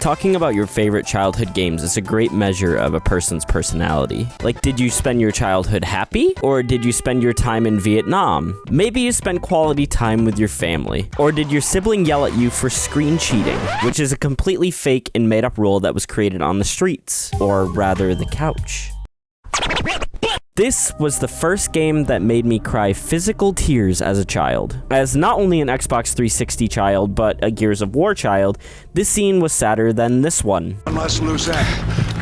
Talking about your favorite childhood games is a great measure of a person's personality. Like, did you spend your childhood happy? Or did you spend your time in Vietnam? Maybe you spent quality time with your family. Or did your sibling yell at you for screen cheating, which is a completely fake and made up rule that was created on the streets, or rather the couch. This was the first game that made me cry physical tears as a child. As not only an Xbox 360 child, but a Gears of War child, this scene was sadder than this one. Unless loose end.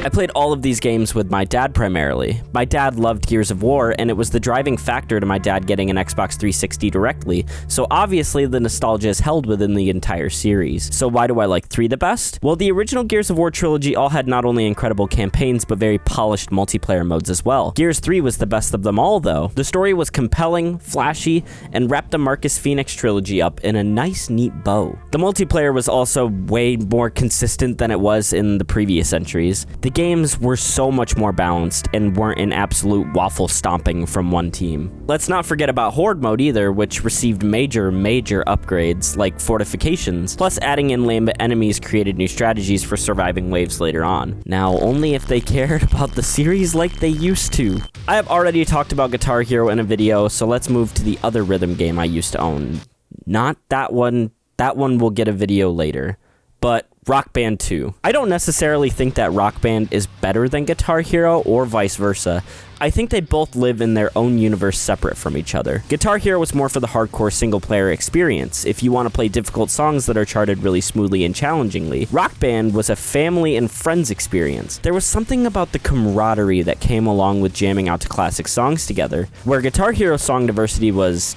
I played all of these games with my dad primarily. My dad loved Gears of War, and it was the driving factor to my dad getting an Xbox 360 directly, so obviously the nostalgia is held within the entire series. So why do I like 3 the best? Well, the original Gears of War trilogy all had not only incredible campaigns, but very polished multiplayer modes as well. Gears 3 was the best of them all, though. The story was compelling, flashy, and wrapped the Marcus Phoenix trilogy up in a nice, neat bow. The multiplayer was also way more consistent than it was in the previous entries. The games were so much more balanced and weren't an absolute waffle stomping from one team. Let's not forget about Horde mode either, which received major upgrades like fortifications, plus adding in lambent enemies created new strategies for surviving waves later on. Now, only if they cared about the series like they used to. I have already talked about Guitar Hero in a video, so let's move to the other rhythm game I used to own. Not that one. That one will get a video later. But Rock Band 2. I don't necessarily think that Rock Band is better than Guitar Hero or vice versa. I think they both live in their own universe separate from each other. Guitar Hero was more for the hardcore single-player experience, if you want to play difficult songs that are charted really smoothly and challengingly. Rock Band was a family and friends experience. There was something about the camaraderie that came along with jamming out to classic songs together. Where Guitar Hero song diversity was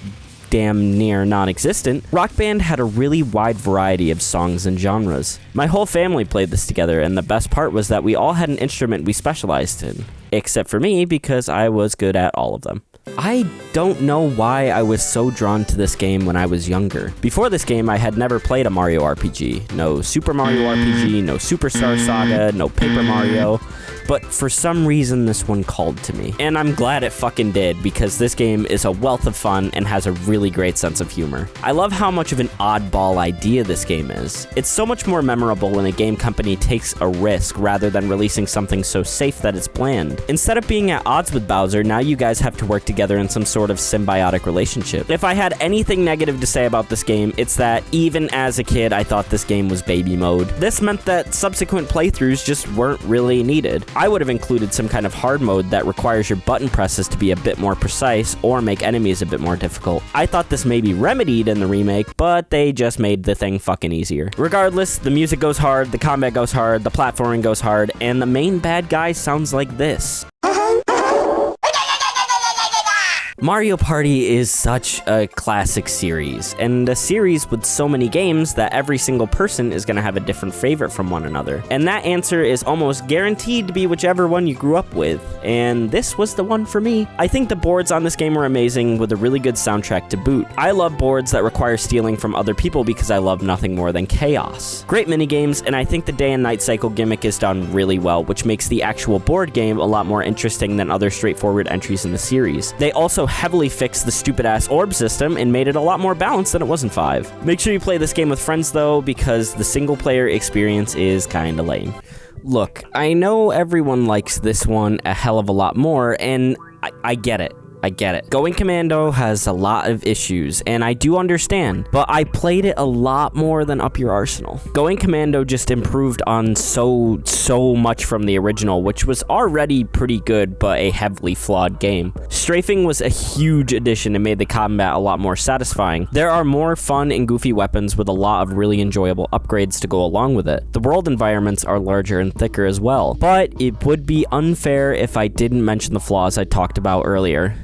damn near non-existent, Rock Band had a really wide variety of songs and genres. My whole family played this together, and the best part was that we all had an instrument we specialized in. Except for me, because I was good at all of them. I don't know why I was so drawn to this game when I was younger. Before this game, I had never played a Mario RPG. No Super Mario RPG, no Superstar Saga, no Paper Mario. But for some reason, this one called to me. And I'm glad it fucking did, because this game is a wealth of fun and has a really great sense of humor. I love how much of an oddball idea this game is. It's so much more memorable when a game company takes a risk rather than releasing something so safe that it's bland. Instead of being at odds with Bowser, now you guys have to work together in some sort of symbiotic relationship. If I had anything negative to say about this game, it's that even as a kid, I thought this game was baby mode. This meant that subsequent playthroughs just weren't really needed. I would have included some kind of hard mode that requires your button presses to be a bit more precise or make enemies a bit more difficult. I thought this may be remedied in the remake, but they just made the thing fucking easier. Regardless, the music goes hard, the combat goes hard, the platforming goes hard, and the main bad guy sounds like this. Mario Party is such a classic series, and a series with so many games that every single person is going to have a different favorite from one another. And that answer is almost guaranteed to be whichever one you grew up with, and this was the one for me. I think the boards on this game are amazing with a really good soundtrack to boot. I love boards that require stealing from other people because I love nothing more than chaos. Great minigames, and I think the day and night cycle gimmick is done really well, which makes the actual board game a lot more interesting than other straightforward entries in the series. They also heavily fixed the stupid-ass orb system and made it a lot more balanced than it was in 5. Make sure you play this game with friends, though, because the single-player experience is kinda lame. Look, I know everyone likes this one a hell of a lot more, and I get it. I get it. Going Commando has a lot of issues, and I do understand, but I played it a lot more than Up Your Arsenal. Going Commando just improved on so much from the original, which was already pretty good, but a heavily flawed game. Strafing was a huge addition and made the combat a lot more satisfying. There are more fun and goofy weapons with a lot of really enjoyable upgrades to go along with it. The world environments are larger and thicker as well, but it would be unfair if I didn't mention the flaws I talked about earlier.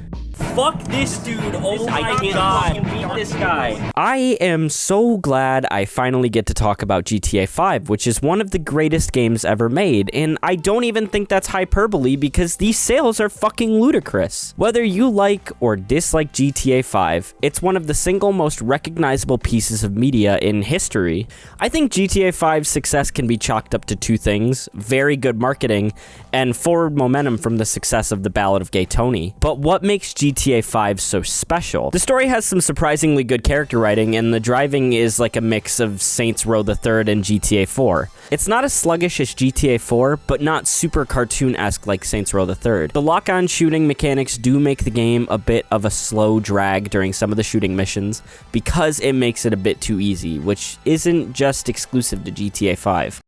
Fuck this dude. Oh my god. Beat this guy. I am so glad I finally get to talk about GTA 5, which is one of the greatest games ever made, and I don't even think that's hyperbole because these sales are fucking ludicrous. Whether you like or dislike GTA 5, it's one of the single most recognizable pieces of media in history. I think GTA 5's success can be chalked up to two things: very good marketing and forward momentum from the success of The Ballad of Gay Tony. But what makes GTA GTA 5 so special? The story has some surprisingly good character writing, and the driving is like a mix of Saints Row the Third and GTA 4. It's not as sluggish as GTA 4, but not super cartoon-esque like Saints Row the Third. The lock-on shooting mechanics do make the game a bit of a slow drag during some of the shooting missions, because it makes it a bit too easy, which isn't just exclusive to GTA 5.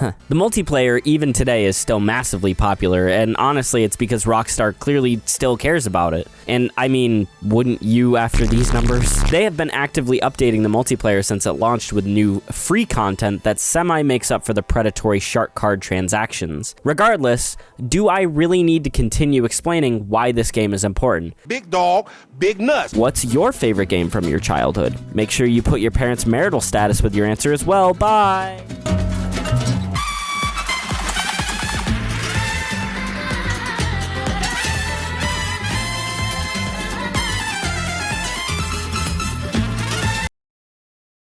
The multiplayer, even today, is still massively popular, and honestly, it's because Rockstar clearly still cares about it. And I mean, wouldn't you after these numbers? They have been actively updating the multiplayer since it launched with new free content that semi-makes up for the predatory shark card transactions. Regardless, do I really need to continue explaining why this game is important? Big dog, big nuts. What's your favorite game from your childhood? Make sure you put your parents' marital status with your answer as well. Bye!